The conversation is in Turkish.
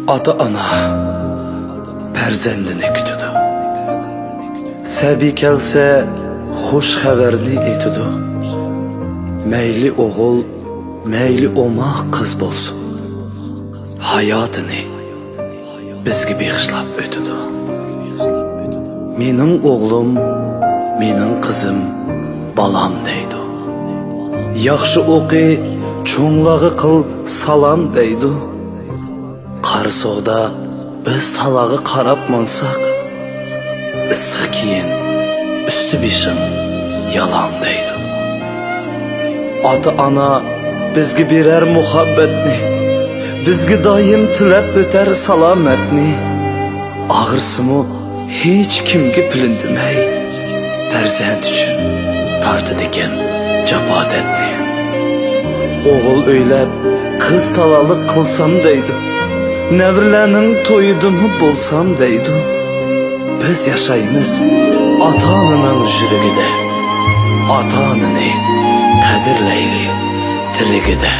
Ata-ana farzandini kutadi. Sabiy kelsa xush xabarni aytadi. Mayli o'g'il, mayli o'moq qiz bo'lsin, hayotini bizga bag'ishlab o'tadi. Mening o'g'lim, mening qizim, balam deydi. Yaxshi o'qi, cho'nglag'i qil salom deydi. Qarsoqda biz talag'i qarab mansak, issiq keyin üstü beshim yalan deydi. Ata-ana bizga berar muhabbatni, bizga doim tilab o'tar salomatni. Og'irsimu hech kimga pilindimay, farzand uchun tortadigan jafodatni. O'g'il o'ylab qiz talaliq qilsam deydi. Nevrlarning to'yidimi bo'lsam deydi. Biz yashaymiz ota-onaning yuragida. Ota-onani qadrlayli tirigida.